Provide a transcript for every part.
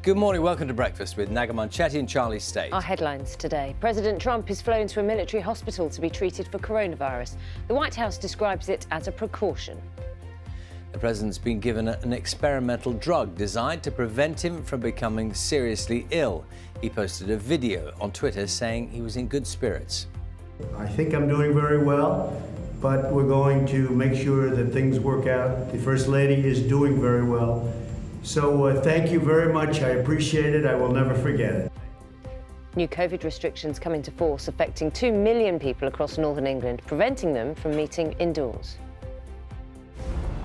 Good morning, welcome to Breakfast with Naga Chetty and Charlie State. Our headlines today. President Trump is flown to a military hospital to be treated for coronavirus. The White House describes it as a precaution. The president's been given an experimental drug designed to prevent him from becoming seriously ill. He posted a video on Twitter saying he was in good spirits. I think I'm doing very well, but we're going to make sure that things work out. The First Lady is doing very well. So thank you very much. I appreciate it. I will never forget it. New COVID restrictions come into force, affecting 2 million people across northern England, preventing them from meeting indoors.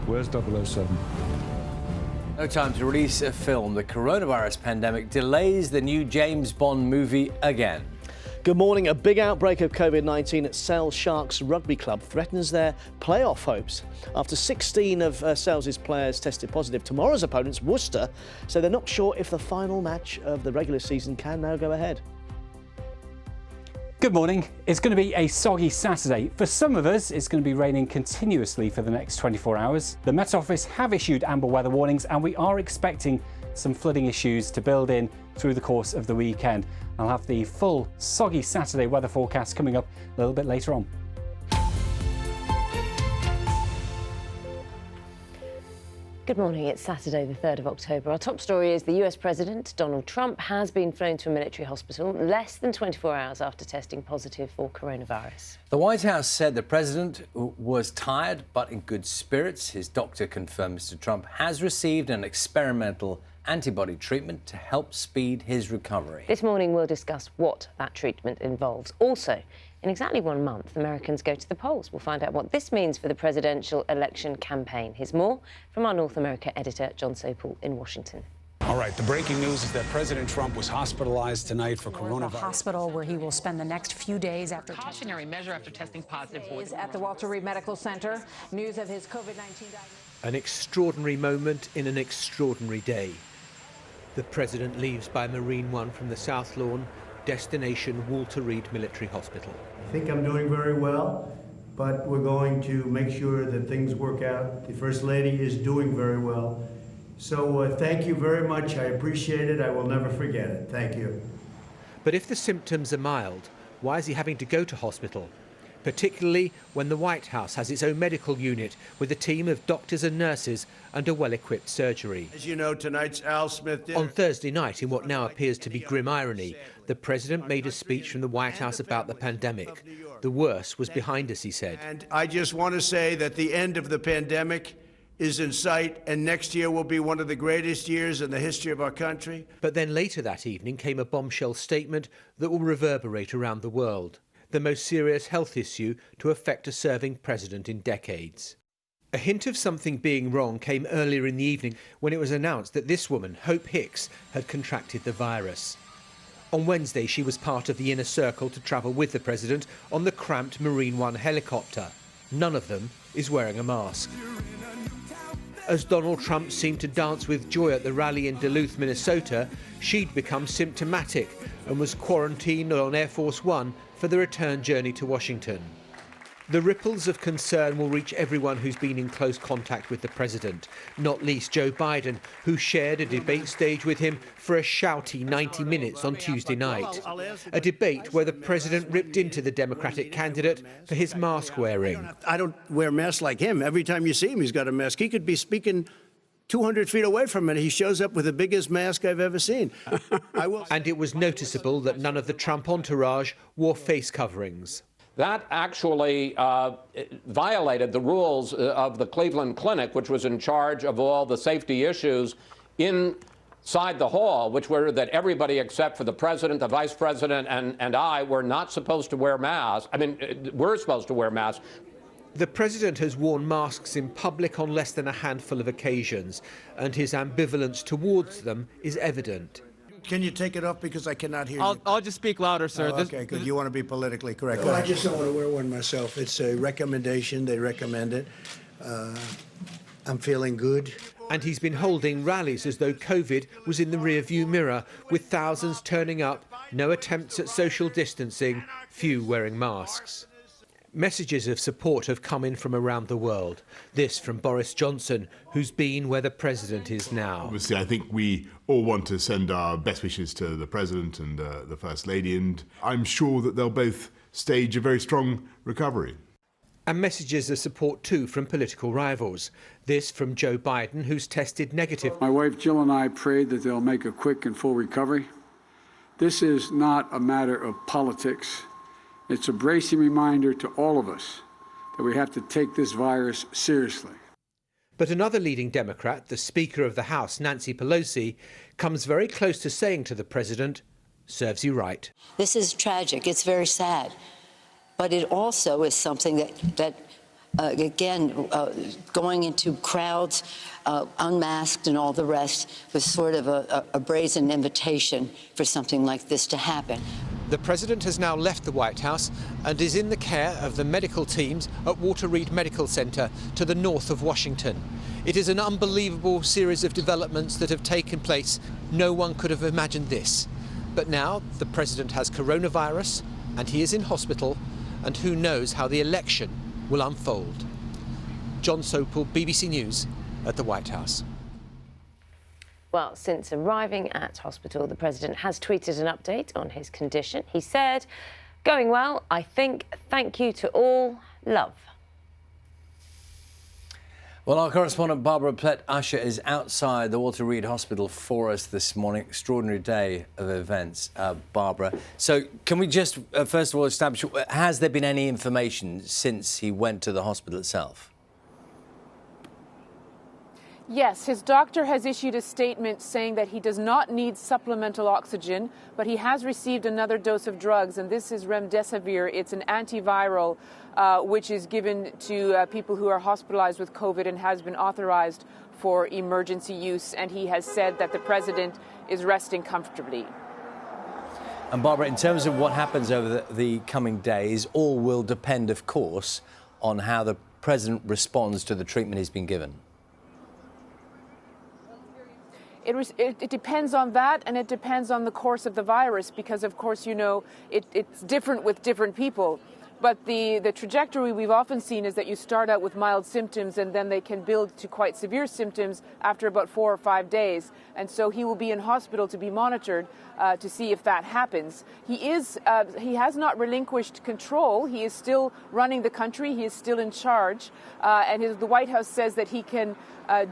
Where's 007? No time to release a film. The coronavirus pandemic delays the new James Bond movie again. Good morning. A big outbreak of Covid-19 at Sale Sharks Rugby Club threatens their playoff hopes. After 16 of Sales' players tested positive, tomorrow's opponents, Worcester, say they're not sure if the final match of the regular season can now go ahead. Good morning. It's going to be a soggy Saturday. For some of us, it's going to be raining continuously for the next 24 hours. The Met Office have issued amber weather warnings, and we are expecting some flooding issues to build in through the course of the weekend. I'll have the full soggy Saturday weather forecast coming up a little bit later on. Good morning, it's Saturday the 3rd of October. Our top story is the US President, Donald Trump, has been flown to a military hospital less than 24 hours after testing positive for coronavirus. The White House said the president was tired but in good spirits. His doctor confirmed Mr. Trump has received an experimental antibody treatment to help speed his recovery. This morning we'll discuss what that treatment involves. Also, in exactly 1 month, Americans go to the polls. We'll find out what this means for the presidential election campaign. Here's more from our North America editor, John Sopel in Washington. All right, the breaking news is that President Trump was hospitalized tonight for coronavirus. The hospital where he will spend the next few days after cautionary measure after testing positive. Is at the Walter Reed Medical Center. News of his COVID-19 diagnosis. An extraordinary moment in an extraordinary day. The president leaves by Marine One from the South Lawn, destination Walter Reed Military Hospital. I think I'm doing very well, but we're going to make sure that things work out. The First Lady is doing very well. So thank you very much. I appreciate it. I will never forget it. Thank you. But if the symptoms are mild, why is he having to go to hospital? Particularly when the White House has its own medical unit with a team of doctors and nurses and a well-equipped surgery. As you know, tonight's Al Smith dinner. On Thursday night, in what now appears to be grim irony, the president made a speech from the White House about the pandemic. The worst was behind us, he said. And I just want to say that the end of the pandemic is in sight, and next year will be one of the greatest years in the history of our country. But then later that evening came a bombshell statement that will reverberate around the world. The most serious health issue to affect a serving president in decades. A hint of something being wrong came earlier in the evening when it was announced that this woman, Hope Hicks, had contracted the virus. On Wednesday, she was part of the inner circle to travel with the president on the cramped Marine One helicopter. None of them is wearing a mask. As Donald Trump seemed to dance with joy at the rally in Duluth, Minnesota, she'd become symptomatic and was quarantined on Air Force One for the return journey to Washington. The ripples of concern will reach everyone who's been in close contact with the president, not least Joe Biden, who shared a debate stage with him for a shouty 90 minutes on Tuesday night. A debate where the president ripped into the Democratic candidate for his mask wearing. I don't wear masks like him. Every time you see him, he's got a mask. He could be speaking 200 feet away from it. He shows up with the biggest mask I've ever seen. And it was noticeable that none of the Trump entourage wore face coverings. That actually violated the rules of the Cleveland Clinic, which was in charge of all the safety issues inside the hall, which were that everybody except for the president, the vice president, and I were not supposed to wear masks. I mean, we're supposed to wear masks. The president has worn masks in public on less than a handful of occasions, and his ambivalence towards them is evident. Can you take it off because I cannot hear you? I'll just speak louder, sir. Oh, okay, good. You want to be politically correct. Well, I just don't want to wear one myself. It's a recommendation. They recommend it. I'm feeling good. And he's been holding rallies as though COVID was in the rearview mirror, with thousands turning up, no attempts at social distancing, few wearing masks. Messages of support have come in from around the world. This from Boris Johnson, who's been where the president is now. Obviously, I think we all want to send our best wishes to the president and the First Lady, and I'm sure that they'll both stage a very strong recovery. And messages of support too from political rivals. This from Joe Biden, who's tested negative. My wife Jill and I prayed that they'll make a quick and full recovery. This is not a matter of politics. It's a bracing reminder to all of us that we have to take this virus seriously. But another leading Democrat, the Speaker of the House, Nancy Pelosi, comes very close to saying to the president, serves you right. This is tragic. It's very sad. But it also is something that going into crowds, unmasked and all the rest, was sort of a brazen invitation for something like this to happen. The president has now left the White House and is in the care of the medical teams at Walter Reed Medical Center to the north of Washington. It is an unbelievable series of developments that have taken place. No one could have imagined this. But now the president has coronavirus and he is in hospital, and who knows how the election will unfold. John Sopel, BBC News at the White House. Well, since arriving at hospital, the president has tweeted an update on his condition. He said, "Going well, I think. Thank you to all. Love." Well, our correspondent Barbara Plett-Usher is outside the Walter Reed Hospital for us this morning. Extraordinary day of events, Barbara. So can we just, first of all, establish, has there been any information since he went to the hospital itself? Yes, his doctor has issued a statement saying that he does not need supplemental oxygen, but he has received another dose of drugs, and this is remdesivir. It's an antiviral which is given to people who are hospitalized with COVID and has been authorized for emergency use, and he has said that the president is resting comfortably. And Barbara, in terms of what happens over the coming days, all will depend, of course, on how the president responds to the treatment he's been given. It depends on that, and it depends on the course of the virus, because, of course, you know, it's different with different people. But the trajectory we've often seen is that you start out with mild symptoms and then they can build to quite severe symptoms after about 4 or 5 days. And so he will be in hospital to be monitored to see if that happens. He has not relinquished control. He is still running the country. He is still in charge. And the White House says that he can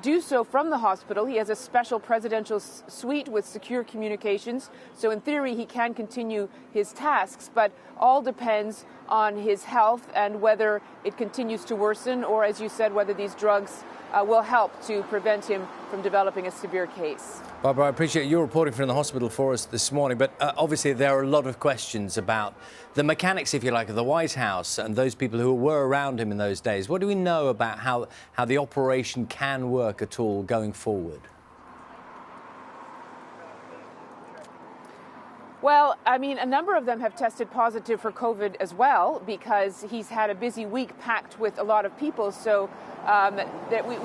do so from the hospital. He has a special presidential suite with secure communications. So in theory, he can continue his tasks, but all depends on his health and whether it continues to worsen, or, as you said, whether these drugs will help to prevent him from developing a severe case. Barbara, I appreciate you reporting from the hospital for us this morning, but obviously there are a lot of questions about the mechanics, if you like, of the White House and those people who were around him in those days. What do we know about how the operation can work at all going forward? Well, I mean, a number of them have tested positive for COVID as well, because he's had a busy week packed with a lot of people. So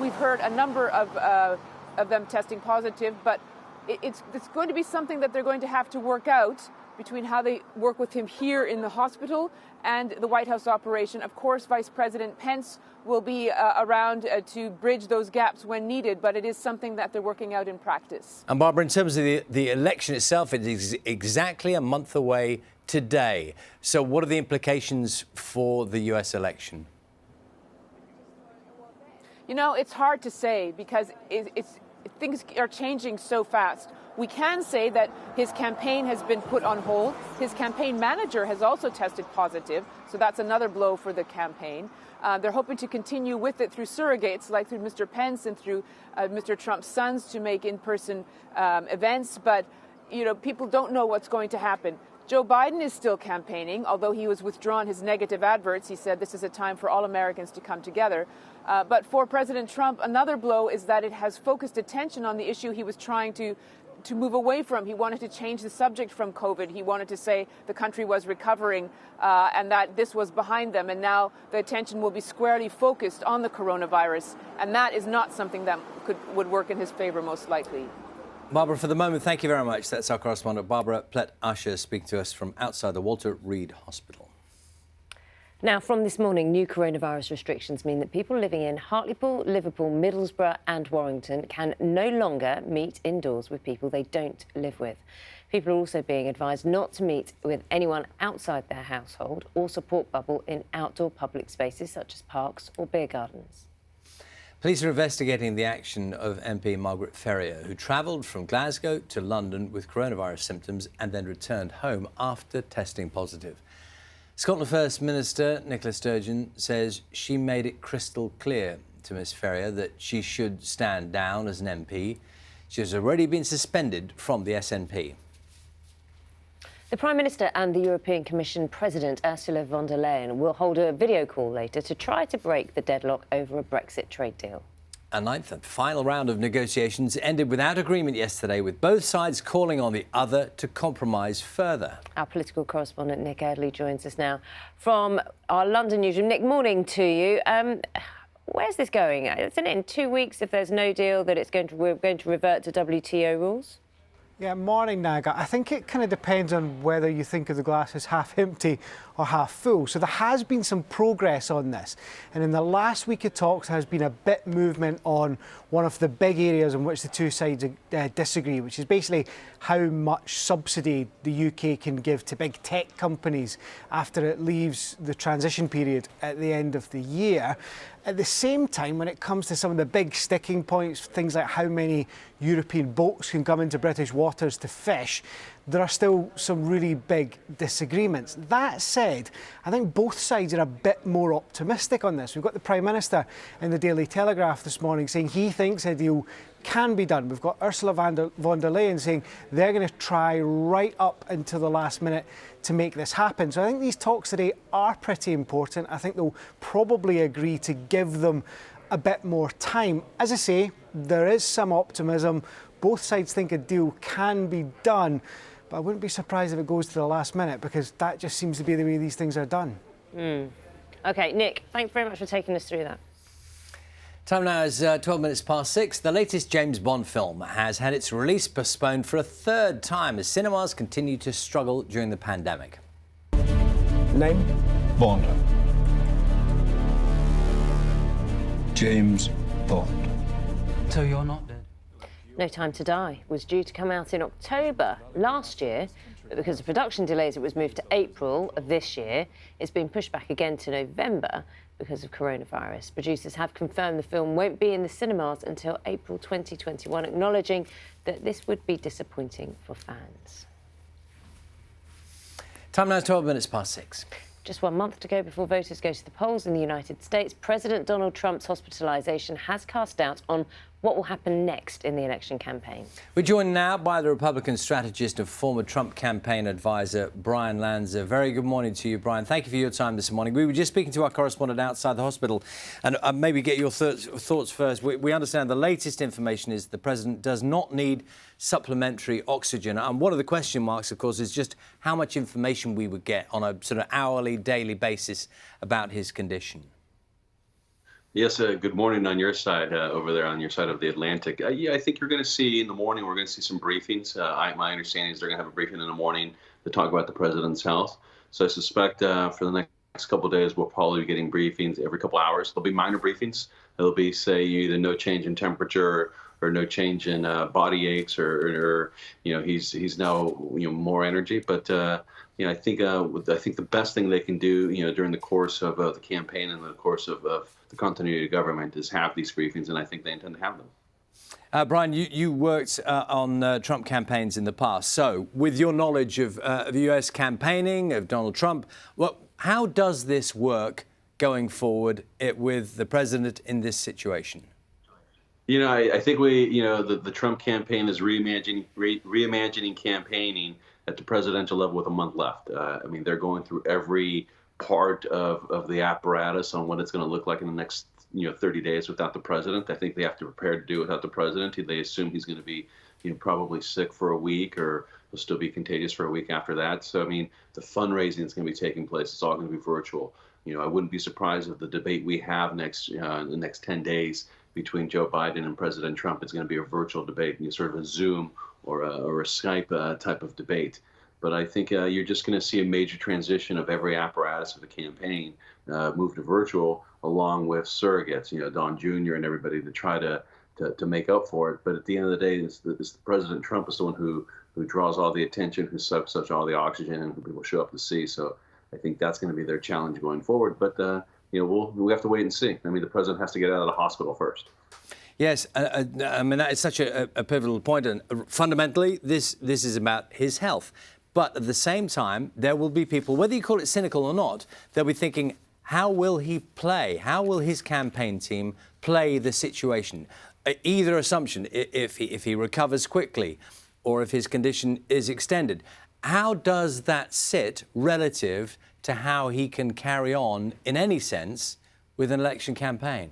we've heard a number of them testing positive, but it's going to be something that they're going to have to work out between how they work with him here in the hospital and the White House operation. Of course, Vice President Pence will be around to bridge those gaps when needed, but it is something that they're working out in practice. And Barbara, in terms of the election itself, it is exactly a month away today. So what are the implications for the US election? You know, it's hard to say because things are changing so fast. We can say that his campaign has been put on hold. His campaign manager has also tested positive, so that's another blow for the campaign. They're hoping to continue with it through surrogates, like through Mr. Pence and through Mr. Trump's sons, to make in-person events. But, you know, people don't know what's going to happen. Joe Biden is still campaigning, although he was withdrawn his negative adverts. He said this is a time for all Americans to come together. But for President Trump, another blow is that it has focused attention on the issue he was trying to move away from. He wanted to change the subject from COVID. He wanted to say the country was recovering and that this was behind them. And now the attention will be squarely focused on the coronavirus. And that is not something that would work in his favor, most likely. Barbara, for the moment, thank you very much. That's our correspondent, Barbara Plett-Usher, speaking to us from outside the Walter Reed Hospital. Now, from this morning, new coronavirus restrictions mean that people living in Hartlepool, Liverpool, Middlesbrough and Warrington can no longer meet indoors with people they don't live with. People are also being advised not to meet with anyone outside their household or support bubble in outdoor public spaces such as parks or beer gardens. Police are investigating the action of MP Margaret Ferrier, who travelled from Glasgow to London with coronavirus symptoms and then returned home after testing positive. Scotland First Minister Nicola Sturgeon says she made it crystal clear to Ms Ferrier that she should stand down as an MP. She has already been suspended from the SNP. The Prime Minister and the European Commission President Ursula von der Leyen will hold a video call later to try to break the deadlock over a Brexit trade deal. A ninth and final round of negotiations ended without agreement yesterday, with both sides calling on the other to compromise further. Our political correspondent Nick Eardley joins us now from our London newsroom. Nick, morning to you. Where's this going? Isn't it in 2 weeks, if there's no deal, that we're going to revert to WTO rules? Yeah, morning, Naga. I think it kind of depends on whether you think of the glass as half empty or half full. So there has been some progress on this. And in the last week of talks, there has been a bit movement on one of the big areas in which the two sides disagree, which is basically how much subsidy the UK can give to big tech companies after it leaves the transition period at the end of the year. At the same time, when it comes to some of the big sticking points, things like how many European boats can come into British waters to fish, there are still some really big disagreements. That said, I think both sides are a bit more optimistic on this. We've got the Prime Minister in the Daily Telegraph this morning saying he thinks a deal can be done. We've got Ursula von der Leyen saying they're going to try right up until the last minute to make this happen. So I think these talks today are pretty important. I think they'll probably agree to give them a bit more time. As I say, there is some optimism. Both sides think a deal can be done, but I wouldn't be surprised if it goes to the last minute, because that just seems to be the way these things are done. OK, Nick, thanks very much for taking us through that. Time now is 12 minutes past 6. The latest James Bond film has had its release postponed for a third time as cinemas continue to struggle during the pandemic. Name? Bond. James Bond. So you're not dead? No Time to Die was due to come out in October last year, but because of production delays, it was moved to April of this year. It's been pushed back again to November because of coronavirus. Producers have confirmed the film won't be in the cinemas until April 2021, acknowledging that this would be disappointing for fans. Time now is 12 minutes past 6. Just 1 month to go before voters go to the polls in the United States. President Donald Trump's hospitalisation has cast doubt on what will happen next in the election campaign. We're joined now by the Republican strategist and former Trump campaign advisor, Brian Lanza. Very good morning to you, Brian. Thank you for your time this morning. We were just speaking to our correspondent outside the hospital, and maybe get your thoughts first. We understand the latest information is the president does not need supplementary oxygen. And one of the question marks, of course, is just how much information we would get on a sort of hourly, daily basis about his condition. Yes, good morning on your side, over there on your side of the Atlantic. Yeah, I think you're going to see in the morning, we're going to see some briefings. My understanding is they're going to have a briefing in the morning to talk about the president's health. So I suspect for the next couple of days, we'll probably be getting briefings every couple hours. There'll be minor briefings. It'll be, say, either no change in temperature or no change in body aches, or he's now more energy. But I think the best thing they can do during the course of the campaign and the course of the continuity of government is have these briefings, and I think they intend to have them. Brian, you worked on Trump campaigns in the past. So with your knowledge of the US campaigning, of Donald Trump, how does this work going forward with the president in this situation? I think the Trump campaign is reimagining campaigning at the presidential level with a month left. They're going through every part of the apparatus on what it's going to look like in the next 30 days without the president. I think they have to prepare to do it without the president. They assume he's going to be probably sick for a week, or he'll still be contagious for a week after that. So the fundraising is going to be taking place. It's all going to be virtual. I wouldn't be surprised if the debate we have in the next 10 days between Joe Biden and President Trump is going to be a virtual debate, sort of a Zoom or a Skype type of debate. But I think you're just going to see a major transition of every apparatus of the campaign move to virtual, along with surrogates, Don Jr. and everybody to try to make up for it. But at the end of the day, President Trump is the one who draws all the attention, who sucks all the oxygen, and who people show up to see. So I think that's going to be their challenge going forward. But we have to wait and see. I mean, the president has to get out of the hospital first. Yes, I mean, that is such a pivotal point. And fundamentally, this is about his health. But at the same time, there will be people, whether you call it cynical or not, they'll be thinking, how will he play? How will his campaign team play the situation? Either assumption, if he recovers quickly or if his condition is extended, how does that sit relative to how he can carry on, in any sense, with an election campaign?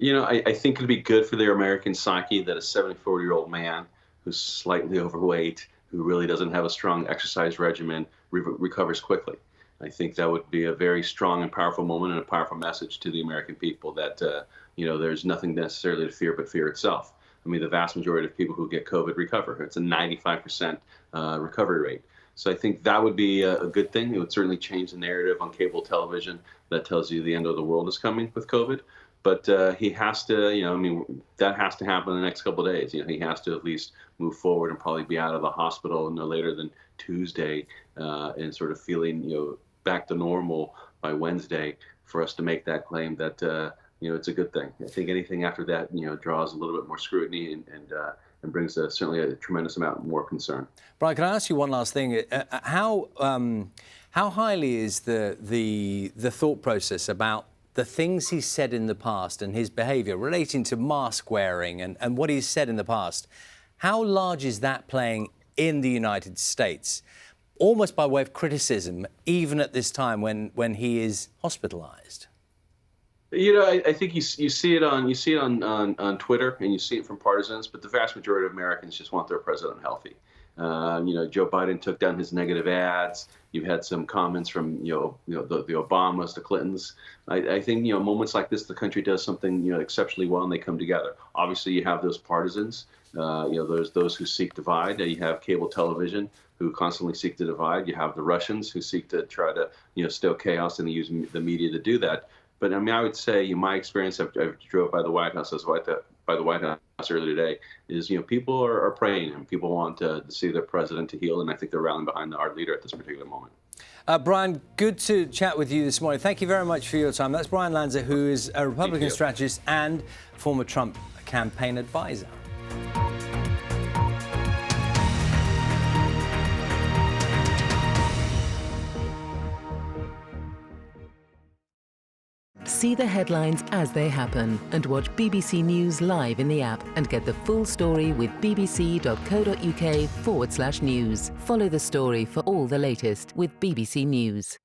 I think it'd be good for their American psyche that a 74-year-old man who's slightly overweight, who really doesn't have a strong exercise regimen, recovers quickly. I think that would be a very strong and powerful moment and a powerful message to the American people that, there's nothing necessarily to fear but fear itself. I mean, the vast majority of people who get COVID recover. It's a 95% recovery rate. So I think that would be a good thing. It would certainly change the narrative on cable television that tells you the end of the world is coming with COVID. But he has to, that has to happen in the next couple of days. He has to at least move forward and probably be out of the hospital no later than Tuesday and sort of feeling, back to normal by Wednesday for us to make that claim that, it's a good thing. I think anything after that, draws a little bit more scrutiny and brings certainly a tremendous amount more concern. Brian, can I ask you one last thing? How highly is the thought process about the things he's said in the past and his behaviour relating to mask wearing and what he's said in the past, how large is that playing in the United States, almost by way of criticism, even at this time when he is hospitalised? I think you see it on Twitter and you see it from partisans, but the vast majority of Americans just want their president healthy. Joe Biden took down his negative ads. You've had some comments from the Obamas, the Clintons. I think moments like this, the country does something exceptionally well, and they come together. Obviously, you have those partisans. There's those who seek divide. You have cable television who constantly seek to divide. You have the Russians who seek to try to stoke chaos, and they use the media to do that. But I mean, I would say, in my experience, I drove by the White House. By the White House earlier today, is people are praying and people want to see their president to heal, and I think they're rallying behind our leader at this particular moment. Brian, good to chat with you this morning. Thank you very much for your time. That's Brian Lanza, who is a Republican strategist and former Trump campaign advisor. See the headlines as they happen and watch BBC News live in the app and get the full story with bbc.co.uk/news. Follow the story for all the latest with BBC News.